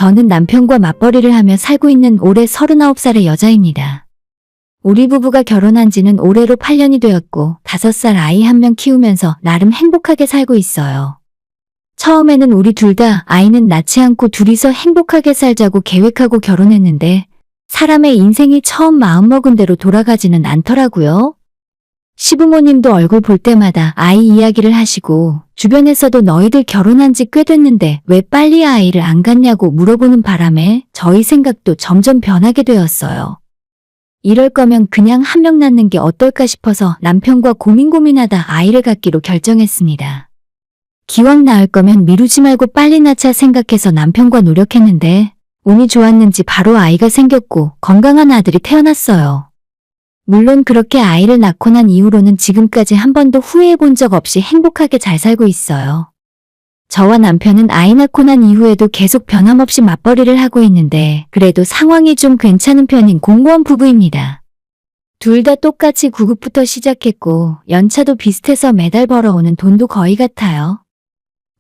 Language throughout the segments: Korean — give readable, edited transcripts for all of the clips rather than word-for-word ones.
저는 남편과 맞벌이를 하며 살고 있는 올해 39살의 여자입니다. 우리 부부가 결혼한 지는 올해로 8년이 되었고 5살 아이 한 명 키우면서 나름 행복하게 살고 있어요. 처음에는 우리 둘 다 아이는 낳지 않고 둘이서 행복하게 살자고 계획하고 결혼했는데 사람의 인생이 처음 마음먹은 대로 돌아가지는 않더라고요. 시부모님도 얼굴 볼 때마다 아이 이야기를 하시고 주변에서도 너희들 결혼한 지 꽤 됐는데 왜 빨리 아이를 안 갖냐고 물어보는 바람에 저희 생각도 점점 변하게 되었어요. 이럴 거면 그냥 한 명 낳는 게 어떨까 싶어서 남편과 고민하다 아이를 갖기로 결정했습니다. 기왕 낳을 거면 미루지 말고 빨리 낳자 생각해서 남편과 노력했는데 운이 좋았는지 바로 아이가 생겼고 건강한 아들이 태어났어요. 물론 그렇게 아이를 낳고 난 이후로는 지금까지 한 번도 후회해 본 적 없이 행복하게 잘 살고 있어요. 저와 남편은 아이 낳고 난 이후에도 계속 변함없이 맞벌이를 하고 있는데 그래도 상황이 좀 괜찮은 편인 공무원 부부입니다. 둘 다 똑같이 9급부터 시작했고 연차도 비슷해서 매달 벌어오는 돈도 거의 같아요.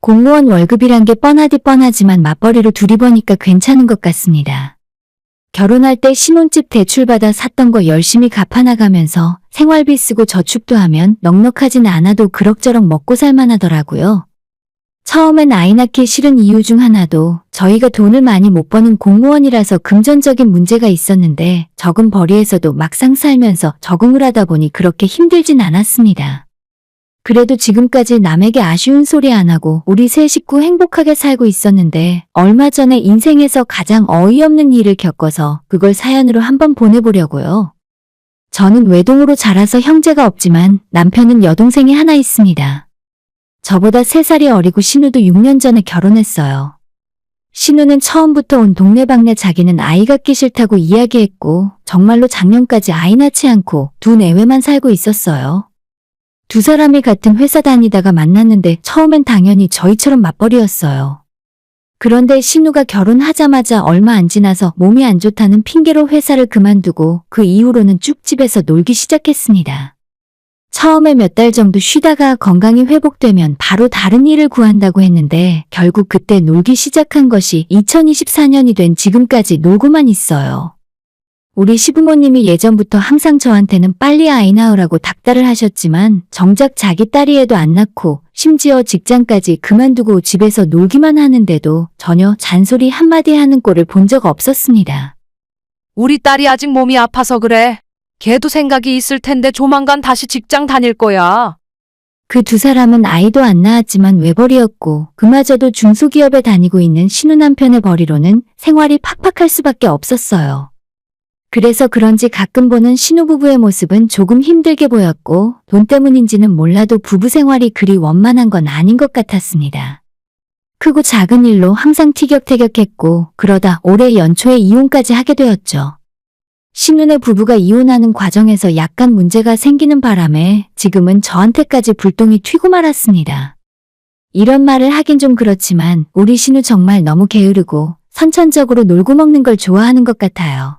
공무원 월급이란 게 뻔하지만 맞벌이로 둘이 버니까 괜찮은 것 같습니다. 결혼할 때 신혼집 대출받아 샀던 거 열심히 갚아나가면서 생활비 쓰고 저축도 하면 넉넉하진 않아도 그럭저럭 먹고 살만하더라고요. 처음엔 아이 낳기 싫은 이유 중 하나도 저희가 돈을 많이 못 버는 공무원이라서 금전적인 문제가 있었는데 적은 벌이에서도 막상 살면서 적응을 하다 보니 그렇게 힘들진 않았습니다. 그래도 지금까지 남에게 아쉬운 소리 안 하고 우리 세 식구 행복하게 살고 있었는데 얼마 전에 인생에서 가장 어이없는 일을 겪어서 그걸 사연으로 한번 보내보려고요. 저는 외동으로 자라서 형제가 없지만 남편은 여동생이 하나 있습니다. 저보다 3살이 어리고 신우도 6년 전에 결혼했어요. 신우는 처음부터 온 동네방네 자기는 아이 갖기 싫다고 이야기했고 정말로 작년까지 아이 낳지 않고 두 내외만 살고 있었어요. 두 사람이 같은 회사 다니다가 만났는데 처음엔 당연히 저희처럼 맞벌이였어요. 그런데 신우가 결혼하자마자 얼마 안 지나서 몸이 안 좋다는 핑계로 회사를 그만두고 그 이후로는 쭉 집에서 놀기 시작했습니다. 처음에 몇 달 정도 쉬다가 건강이 회복되면 바로 다른 일을 구한다고 했는데 결국 그때 놀기 시작한 것이 2024년이 된 지금까지 놀고만 있어요. 우리 시부모님이 예전부터 항상 저한테는 빨리 아이 낳으라고 닥달을 하셨지만 정작 자기 딸이 애도 안 낳고 심지어 직장까지 그만두고 집에서 놀기만 하는데도 전혀 잔소리 한마디 하는 꼴을 본 적 없었습니다. 우리 딸이 아직 몸이 아파서 그래. 걔도 생각이 있을 텐데 조만간 다시 직장 다닐 거야. 그 두 사람은 아이도 안 낳았지만 외벌이였고 그마저도 중소기업에 다니고 있는 신우 남편의 벌이로는 생활이 팍팍할 수밖에 없었어요. 그래서 그런지 가끔 보는 신우부부의 모습은 조금 힘들게 보였고 돈 때문인지는 몰라도 부부 생활이 그리 원만한 건 아닌 것 같았습니다. 크고 작은 일로 항상 티격태격했고 그러다 올해 연초에 이혼까지 하게 되었죠. 신우네 부부가 이혼하는 과정에서 약간 문제가 생기는 바람에 지금은 저한테까지 불똥이 튀고 말았습니다. 이런 말을 하긴 좀 그렇지만 우리 신우 정말 너무 게으르고 선천적으로 놀고 먹는 걸 좋아하는 것 같아요.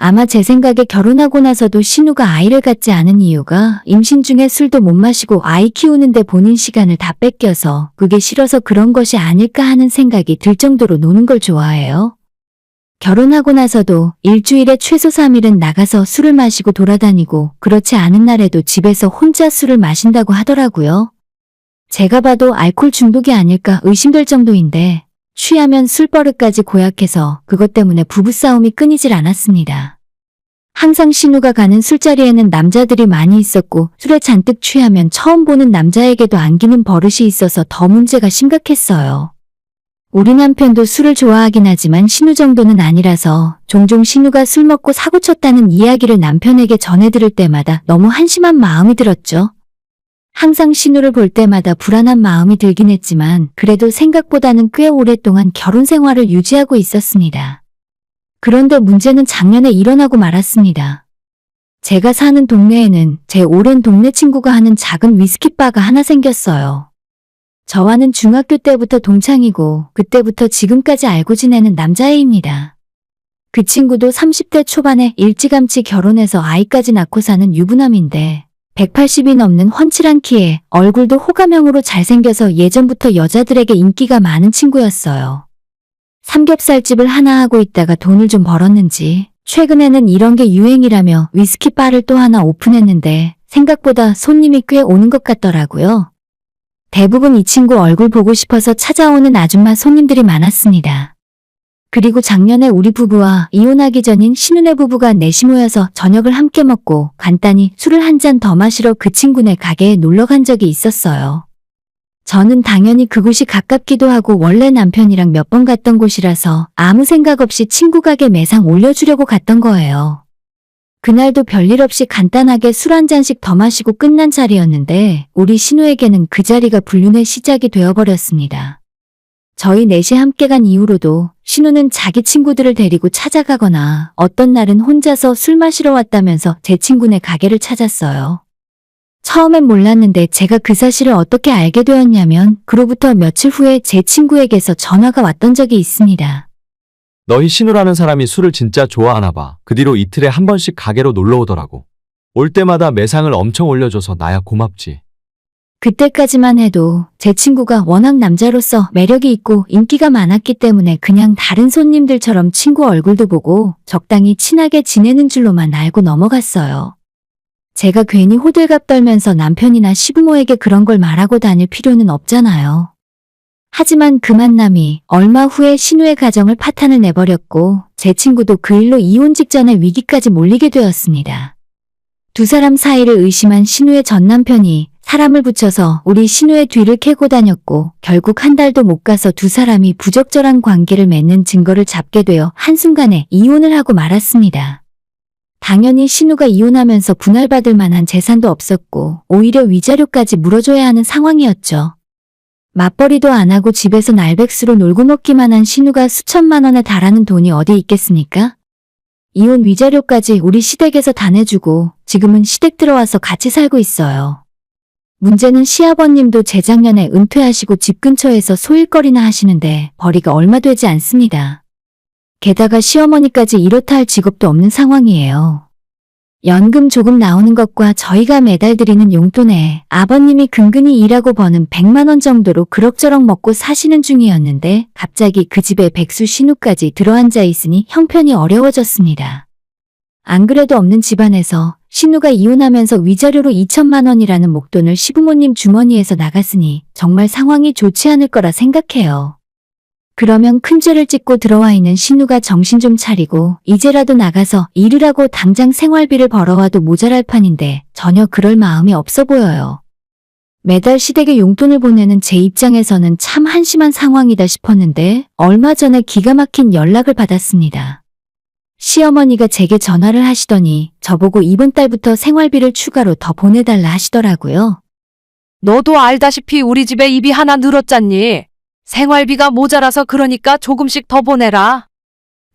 아마 제 생각에 결혼하고 나서도 신우가 아이를 갖지 않은 이유가 임신 중에 술도 못 마시고 아이 키우는데 본인 시간을 다 뺏겨서 그게 싫어서 그런 것이 아닐까 하는 생각이 들 정도로 노는 걸 좋아해요. 결혼하고 나서도 일주일에 최소 3일은 나가서 술을 마시고 돌아다니고 그렇지 않은 날에도 집에서 혼자 술을 마신다고 하더라고요. 제가 봐도 알코올 중독이 아닐까 의심될 정도인데 취하면 술버릇까지 고약해서 그것 때문에 부부싸움이 끊이질 않았습니다. 항상 신우가 가는 술자리에는 남자들이 많이 있었고 술에 잔뜩 취하면 처음 보는 남자에게도 안기는 버릇이 있어서 더 문제가 심각했어요. 우리 남편도 술을 좋아하긴 하지만 신우 정도는 아니라서 종종 신우가 술 먹고 사고 쳤다는 이야기를 남편에게 전해 들을 때마다 너무 한심한 마음이 들었죠. 항상 신우를 볼 때마다 불안한 마음이 들긴 했지만 그래도 생각보다는 꽤 오랫동안 결혼 생활을 유지하고 있었습니다. 그런데 문제는 작년에 일어나고 말았습니다. 제가 사는 동네에는 제 오랜 동네 친구가 하는 작은 위스키바가 하나 생겼어요. 저와는 중학교 때부터 동창이고 그때부터 지금까지 알고 지내는 남자애입니다. 그 친구도 30대 초반에 일찌감치 결혼해서 아이까지 낳고 사는 유부남인데 180이 넘는 훤칠한 키에 얼굴도 호감형으로 잘생겨서 예전부터 여자들에게 인기가 많은 친구였어요. 삼겹살집을 하나 하고 있다가 돈을 좀 벌었는지 최근에는 이런 게 유행이라며 위스키 바를 또 하나 오픈했는데 생각보다 손님이 꽤 오는 것 같더라고요. 대부분 이 친구 얼굴 보고 싶어서 찾아오는 아줌마 손님들이 많았습니다. 그리고 작년에 우리 부부와 이혼하기 전인 신혼의 부부가 넷이 모여서 저녁을 함께 먹고 간단히 술을 한 잔 더 마시러 그 친구네 가게에 놀러 간 적이 있었어요. 저는 당연히 그곳이 가깝기도 하고 원래 남편이랑 몇 번 갔던 곳이라서 아무 생각 없이 친구 가게 매상 올려주려고 갔던 거예요. 그날도 별일 없이 간단하게 술 한 잔씩 더 마시고 끝난 자리였는데 우리 신우에게는 그 자리가 불륜의 시작이 되어버렸습니다. 저희 넷이 함께 간 이후로도 신우는 자기 친구들을 데리고 찾아가거나 어떤 날은 혼자서 술 마시러 왔다면서 제 친구네 가게를 찾았어요. 처음엔 몰랐는데 제가 그 사실을 어떻게 알게 되었냐면 그로부터 며칠 후에 제 친구에게서 전화가 왔던 적이 있습니다. 너희 신우라는 사람이 술을 진짜 좋아하나 봐. 그 뒤로 이틀에 한 번씩 가게로 놀러 오더라고. 올 때마다 매상을 엄청 올려줘서 나야 고맙지. 그때까지만 해도 제 친구가 워낙 남자로서 매력이 있고 인기가 많았기 때문에 그냥 다른 손님들처럼 친구 얼굴도 보고 적당히 친하게 지내는 줄로만 알고 넘어갔어요. 제가 괜히 호들갑 떨면서 남편이나 시부모에게 그런 걸 말하고 다닐 필요는 없잖아요. 하지만 그 만남이 얼마 후에 신우의 가정을 파탄을 내버렸고 제 친구도 그 일로 이혼 직전에 위기까지 몰리게 되었습니다. 두 사람 사이를 의심한 신우의 전 남편이 사람을 붙여서 우리 신우의 뒤를 캐고 다녔고 결국 한 달도 못 가서 두 사람이 부적절한 관계를 맺는 증거를 잡게 되어 한순간에 이혼을 하고 말았습니다. 당연히 신우가 이혼하면서 분할받을 만한 재산도 없었고 오히려 위자료까지 물어줘야 하는 상황이었죠. 맞벌이도 안 하고 집에서 날백수로 놀고 먹기만 한 신우가 수천만 원에 달하는 돈이 어디 있겠습니까? 이혼 위자료까지 우리 시댁에서 다 내주고 지금은 시댁 들어와서 같이 살고 있어요. 문제는 시아버님도 재작년에 은퇴하시고 집 근처에서 소일거리나 하시는데 벌이가 얼마 되지 않습니다. 게다가 시어머니까지 이렇다 할 직업도 없는 상황이에요. 연금 조금 나오는 것과 저희가 매달 드리는 용돈에 아버님이 근근히 일하고 버는 100만 원 정도로 그럭저럭 먹고 사시는 중이었는데 갑자기 그 집에 백수 신우까지 들어앉아 있으니 형편이 어려워졌습니다. 안 그래도 없는 집안에서 신우가 이혼하면서 위자료로 2천만 원이라는 목돈을 시부모님 주머니에서 나갔으니 정말 상황이 좋지 않을 거라 생각해요. 그러면 큰 죄를 짓고 들어와 있는 신우가 정신 좀 차리고 이제라도 나가서 일을 하고 당장 생활비를 벌어와도 모자랄 판인데 전혀 그럴 마음이 없어 보여요. 매달 시댁에 용돈을 보내는 제 입장에서는 참 한심한 상황이다 싶었는데 얼마 전에 기가 막힌 연락을 받았습니다. 시어머니가 제게 전화를 하시더니 저보고 이번 달부터 생활비를 추가로 더 보내달라 하시더라고요. 너도 알다시피 우리 집에 입이 하나 늘었잖니. 생활비가 모자라서 그러니까 조금씩 더 보내라.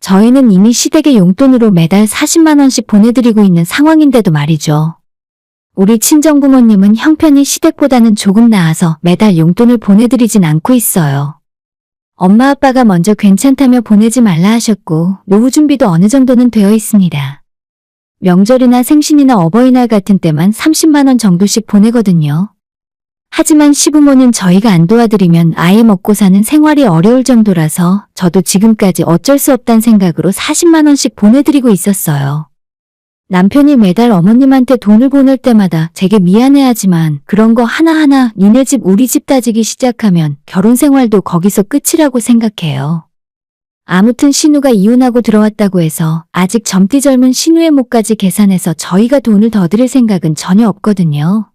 저희는 이미 시댁에 용돈으로 매달 40만 원씩 보내드리고 있는 상황인데도 말이죠. 우리 친정부모님은 형편이 시댁보다는 조금 나아서 매달 용돈을 보내드리진 않고 있어요. 엄마 아빠가 먼저 괜찮다며 보내지 말라 하셨고 노후 준비도 어느 정도는 되어 있습니다. 명절이나 생신이나 어버이날 같은 때만 30만 원 정도씩 보내거든요. 하지만 시부모는 저희가 안 도와드리면 아예 먹고 사는 생활이 어려울 정도라서 저도 지금까지 어쩔 수 없단 생각으로 40만 원씩 보내드리고 있었어요. 남편이 매달 어머님한테 돈을 보낼 때마다 제게 미안해하지만 그런 거 하나하나 니네 집 우리 집 따지기 시작하면 결혼 생활도 거기서 끝이라고 생각해요. 아무튼 신우가 이혼하고 들어왔다고 해서 아직 젊디 젊은 신우의 몫까지 계산해서 저희가 돈을 더 드릴 생각은 전혀 없거든요.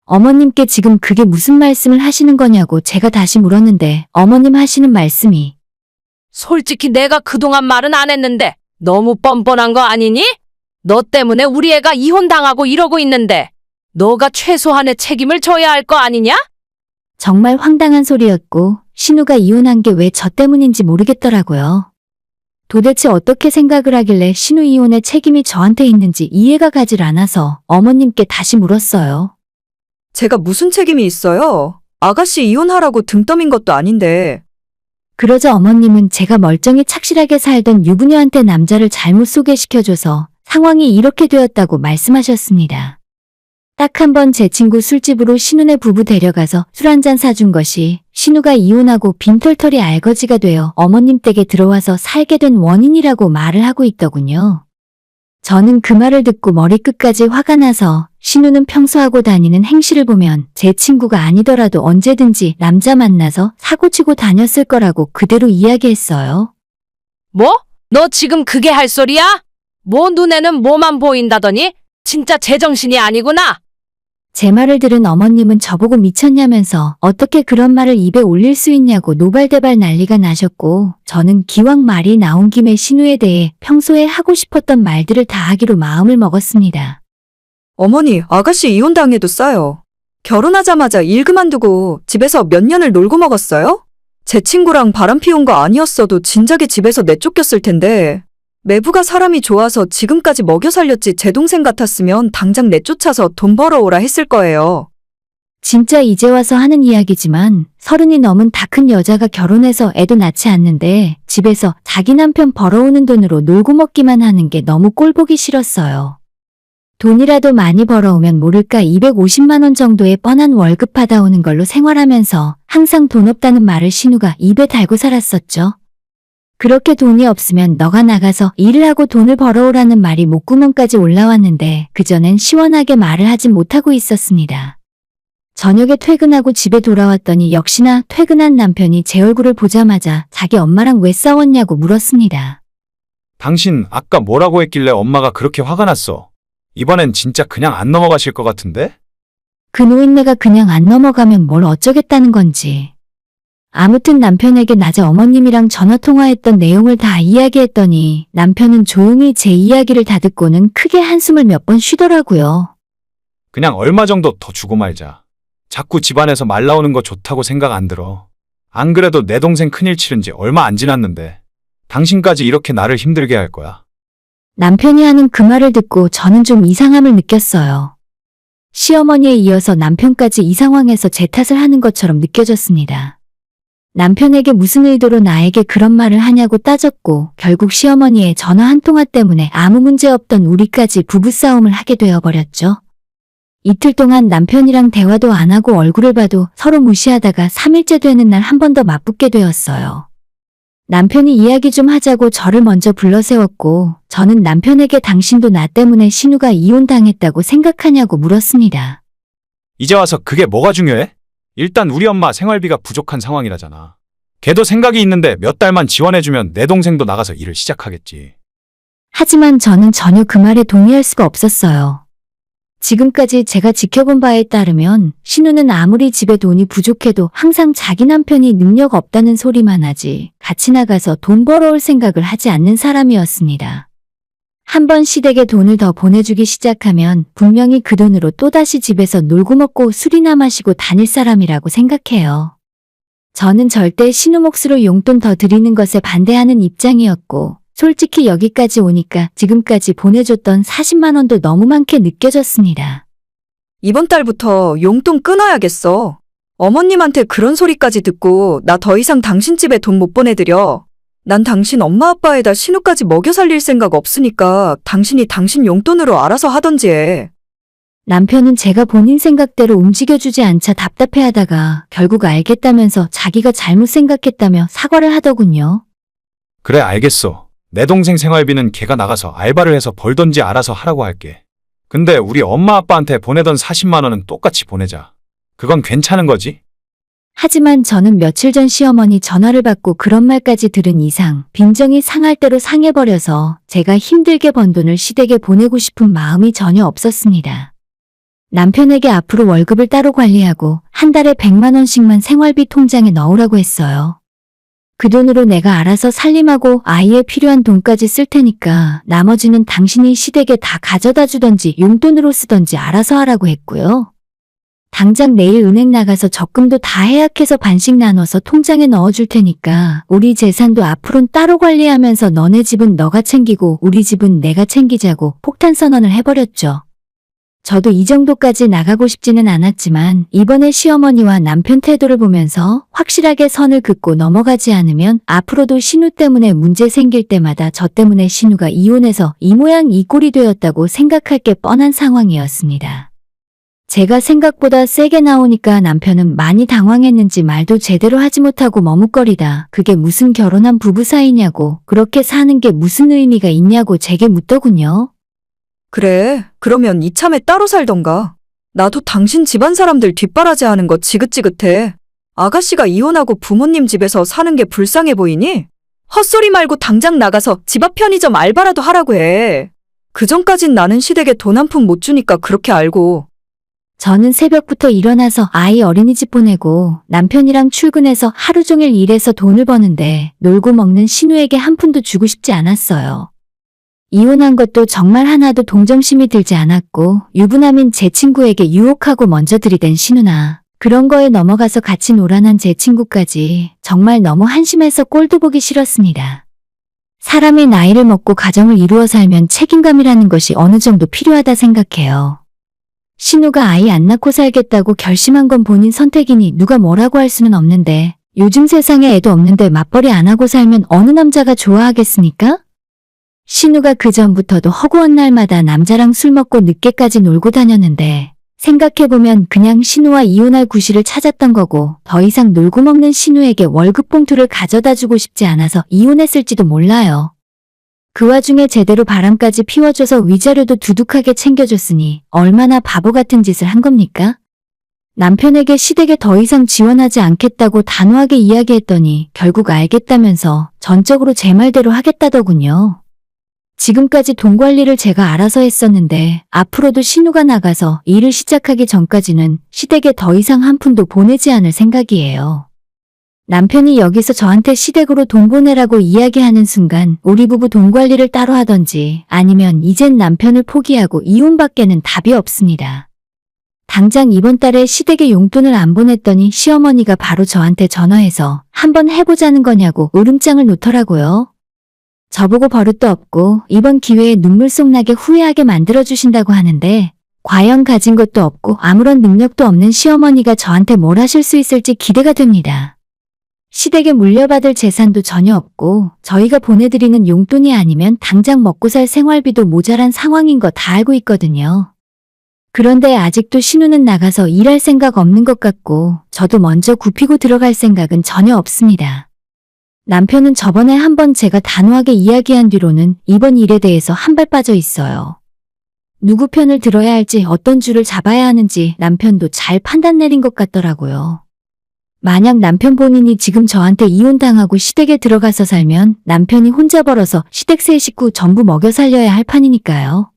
어머님께 지금 그게 무슨 말씀을 하시는 거냐고 제가 다시 물었는데 어머님 하시는 말씀이 솔직히 내가 그동안 말은 안 했는데 너무 뻔뻔한 거 아니니? 너 때문에 우리 애가 이혼당하고 이러고 있는데 너가 최소한의 책임을 져야 할 거 아니냐? 정말 황당한 소리였고 신우가 이혼한 게 왜 저 때문인지 모르겠더라고요. 도대체 어떻게 생각을 하길래 신우 이혼의 책임이 저한테 있는지 이해가 가질 않아서 어머님께 다시 물었어요. 제가 무슨 책임이 있어요? 아가씨 이혼하라고 등 떠민 것도 아닌데. 그러자 어머님은 제가 멀쩡히 착실하게 살던 유부녀한테 남자를 잘못 소개시켜줘서 상황이 이렇게 되었다고 말씀하셨습니다. 딱 한 번 제 친구 술집으로 신우네 부부 데려가서 술 한잔 사준 것이 신우가 이혼하고 빈털털이 알거지가 되어 어머님 댁에 들어와서 살게 된 원인이라고 말을 하고 있더군요. 저는 그 말을 듣고 머리끝까지 화가 나서 신우는 평소 하고 다니는 행실을 보면 제 친구가 아니더라도 언제든지 남자 만나서 사고치고 다녔을 거라고 그대로 이야기했어요. 뭐? 너 지금 그게 할 소리야? 뭐 눈에는 뭐만 보인다더니? 진짜 제정신이 아니구나. 제 말을 들은 어머님은 저보고 미쳤냐면서 어떻게 그런 말을 입에 올릴 수 있냐고 노발대발 난리가 나셨고, 저는 기왕 말이 나온 김에 신우에 대해 평소에 하고 싶었던 말들을 다 하기로 마음을 먹었습니다. 어머니, 아가씨 이혼당해도 싸요. 결혼하자마자 일 그만두고 집에서 몇 년을 놀고 먹었어요? 제 친구랑 바람 피운 거 아니었어도 진작에 집에서 내쫓겼을 텐데. 매부가 사람이 좋아서 지금까지 먹여 살렸지 제 동생 같았으면 당장 내쫓아서 돈 벌어오라 했을 거예요. 진짜 이제 와서 하는 이야기지만 30이 넘은 다 큰 여자가 결혼해서 애도 낳지 않는데 집에서 자기 남편 벌어오는 돈으로 놀고 먹기만 하는 게 너무 꼴보기 싫었어요. 돈이라도 많이 벌어오면 모를까 250만 원 정도의 뻔한 월급 받아오는 걸로 생활하면서 항상 돈 없다는 말을 신우가 입에 달고 살았었죠. 그렇게 돈이 없으면 너가 나가서 일을 하고 돈을 벌어오라는 말이 목구멍까지 올라왔는데 그전엔 시원하게 말을 하진 못하고 있었습니다. 저녁에 퇴근하고 집에 돌아왔더니 역시나 퇴근한 남편이 제 얼굴을 보자마자 자기 엄마랑 왜 싸웠냐고 물었습니다. 당신 아까 뭐라고 했길래 엄마가 그렇게 화가 났어? 이번엔 진짜 그냥 안 넘어가실 것 같은데? 그 노인네가 그냥 안 넘어가면 뭘 어쩌겠다는 건지. 아무튼 남편에게 낮에 어머님이랑 전화통화했던 내용을 다 이야기했더니 남편은 조용히 제 이야기를 다 듣고는 크게 한숨을 몇 번 쉬더라고요. 그냥 얼마 정도 더 주고 말자. 자꾸 집안에서 말 나오는 거 좋다고 생각 안 들어. 안 그래도 내 동생 큰일 치른 지 얼마 안 지났는데 당신까지 이렇게 나를 힘들게 할 거야. 남편이 하는 그 말을 듣고 저는 좀 이상함을 느꼈어요. 시어머니에 이어서 남편까지 이 상황에서 제 탓을 하는 것처럼 느껴졌습니다. 남편에게 무슨 의도로 나에게 그런 말을 하냐고 따졌고 결국 시어머니의 전화 한 통화 때문에 아무 문제 없던 우리까지 부부싸움을 하게 되어버렸죠. 이틀 동안 남편이랑 대화도 안 하고 얼굴을 봐도 서로 무시하다가 3일째 되는 날 한 번 더 맞붙게 되었어요. 남편이 이야기 좀 하자고 저를 먼저 불러세웠고 저는 남편에게 당신도 나 때문에 신우가 이혼당했다고 생각하냐고 물었습니다. 이제 와서 그게 뭐가 중요해? 일단 우리 엄마 생활비가 부족한 상황이라잖아. 걔도 생각이 있는데 몇 달만 지원해주면 내 동생도 나가서 일을 시작하겠지. 하지만 저는 전혀 그 말에 동의할 수가 없었어요. 지금까지 제가 지켜본 바에 따르면 신우는 아무리 집에 돈이 부족해도 항상 자기 남편이 능력 없다는 소리만 하지 같이 나가서 돈 벌어올 생각을 하지 않는 사람이었습니다. 한번 시댁에 돈을 더 보내주기 시작하면 분명히 그 돈으로 또다시 집에서 놀고 먹고 술이나 마시고 다닐 사람이라고 생각해요. 저는 절대 신우 몫으로 용돈 더 드리는 것에 반대하는 입장이었고 솔직히 여기까지 오니까 지금까지 보내줬던 40만 원도 너무 많게 느껴졌습니다. 이번 달부터 용돈 끊어야겠어. 어머님한테 그런 소리까지 듣고 나 더 이상 당신 집에 돈 못 보내드려. 난 당신 엄마 아빠에다 신우까지 먹여 살릴 생각 없으니까 당신이 당신 용돈으로 알아서 하던지 해. 남편은 제가 본인 생각대로 움직여주지 않자 답답해하다가 결국 알겠다면서 자기가 잘못 생각했다며 사과를 하더군요. 그래, 알겠어. 내 동생 생활비는 걔가 나가서 알바를 해서 벌던지 알아서 하라고 할게. 근데 우리 엄마 아빠한테 보내던 40만 원은 똑같이 보내자. 그건 괜찮은 거지? 하지만 저는 며칠 전 시어머니 전화를 받고 그런 말까지 들은 이상 빈정이 상할 대로 상해버려서 제가 힘들게 번 돈을 시댁에 보내고 싶은 마음이 전혀 없었습니다. 남편에게 앞으로 월급을 따로 관리하고 한 달에 100만 원씩만 생활비 통장에 넣으라고 했어요. 그 돈으로 내가 알아서 살림하고 아이에 필요한 돈까지 쓸 테니까 나머지는 당신이 시댁에 다 가져다 주던지 용돈으로 쓰던지 알아서 하라고 했고요. 당장 내일 은행 나가서 적금도 다 해약해서 반씩 나눠서 통장에 넣어줄 테니까 우리 재산도 앞으로는 따로 관리하면서 너네 집은 너가 챙기고 우리 집은 내가 챙기자고 폭탄 선언을 해버렸죠. 저도 이 정도까지 나가고 싶지는 않았지만 이번에 시어머니와 남편 태도를 보면서 확실하게 선을 긋고 넘어가지 않으면 앞으로도 신우 때문에 문제 생길 때마다 저 때문에 신우가 이혼해서 이 모양 이 꼴이 되었다고 생각할 게 뻔한 상황이었습니다. 제가 생각보다 세게 나오니까 남편은 많이 당황했는지 말도 제대로 하지 못하고 머뭇거리다 그게 무슨 결혼한 부부 사이냐고 그렇게 사는 게 무슨 의미가 있냐고 제게 묻더군요. 그래, 그러면 이참에 따로 살던가. 나도 당신 집안 사람들 뒷바라지하는 거 지긋지긋해. 아가씨가 이혼하고 부모님 집에서 사는 게 불쌍해 보이니? 헛소리 말고 당장 나가서 집 앞 편의점 알바라도 하라고 해. 그전까진 나는 시댁에 돈 한 푼 못 주니까 그렇게 알고. 저는 새벽부터 일어나서 아이 어린이집 보내고 남편이랑 출근해서 하루 종일 일해서 돈을 버는데 놀고 먹는 신우에게 한 푼도 주고 싶지 않았어요. 이혼한 것도 정말 하나도 동정심이 들지 않았고 유부남인 제 친구에게 유혹하고 먼저 들이댄 신우나 그런 거에 넘어가서 같이 놀아난 제 친구까지 정말 너무 한심해서 꼴도 보기 싫었습니다. 사람이 나이를 먹고 가정을 이루어 살면 책임감이라는 것이 어느 정도 필요하다 생각해요. 신우가 아이 안 낳고 살겠다고 결심한 건 본인 선택이니 누가 뭐라고 할 수는 없는데 요즘 세상에 애도 없는데 맞벌이 안 하고 살면 어느 남자가 좋아하겠습니까? 신우가 그전부터도 허구한 날마다 남자랑 술 먹고 늦게까지 놀고 다녔는데 생각해보면 그냥 신우와 이혼할 구실을 찾았던 거고 더 이상 놀고 먹는 신우에게 월급 봉투를 가져다 주고 싶지 않아서 이혼했을지도 몰라요. 그 와중에 제대로 바람까지 피워줘서 위자료도 두둑하게 챙겨줬으니 얼마나 바보 같은 짓을 한 겁니까? 남편에게 시댁에 더 이상 지원하지 않겠다고 단호하게 이야기했더니 결국 알겠다면서 전적으로 제 말대로 하겠다더군요. 지금까지 돈 관리를 제가 알아서 했었는데 앞으로도 신우가 나가서 일을 시작하기 전까지는 시댁에 더 이상 한 푼도 보내지 않을 생각이에요. 남편이 여기서 저한테 시댁으로 돈 보내라고 이야기하는 순간 우리 부부 돈 관리를 따로 하던지 아니면 이젠 남편을 포기하고 이혼밖에는 답이 없습니다. 당장 이번 달에 시댁에 용돈을 안 보냈더니 시어머니가 바로 저한테 전화해서 한번 해보자는 거냐고 울음장을 놓더라고요. 저보고 버릇도 없고 이번 기회에 눈물 쏙 나게 후회하게 만들어주신다고 하는데 과연 가진 것도 없고 아무런 능력도 없는 시어머니가 저한테 뭘 하실 수 있을지 기대가 됩니다. 시댁에 물려받을 재산도 전혀 없고 저희가 보내드리는 용돈이 아니면 당장 먹고 살 생활비도 모자란 상황인 거 다 알고 있거든요. 그런데 아직도 신우는 나가서 일할 생각 없는 것 같고 저도 먼저 굽히고 들어갈 생각은 전혀 없습니다. 남편은 저번에 한번 제가 단호하게 이야기한 뒤로는 이번 일에 대해서 한 발 빠져 있어요. 누구 편을 들어야 할지 어떤 줄을 잡아야 하는지 남편도 잘 판단 내린 것 같더라고요. 만약 남편 본인이 지금 저한테 이혼당하고 시댁에 들어가서 살면 남편이 혼자 벌어서 시댁 세 식구 전부 먹여 살려야 할 판이니까요.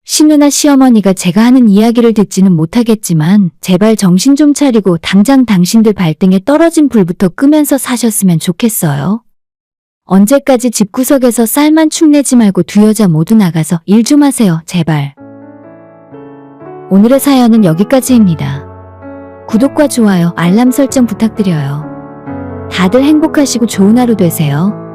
신우나 시어머니가 제가 하는 이야기를 듣지는 못하겠지만 제발 정신 좀 차리고 당장 당신들 발등에 떨어진 불부터 끄면서 사셨으면 좋겠어요. 언제까지 집구석에서 쌀만 축내지 말고 두 여자 모두 나가서 일 좀 하세요, 제발. 오늘의 사연은 여기까지입니다. 구독과 좋아요, 알람 설정 부탁드려요. 다들 행복하시고 좋은 하루 되세요.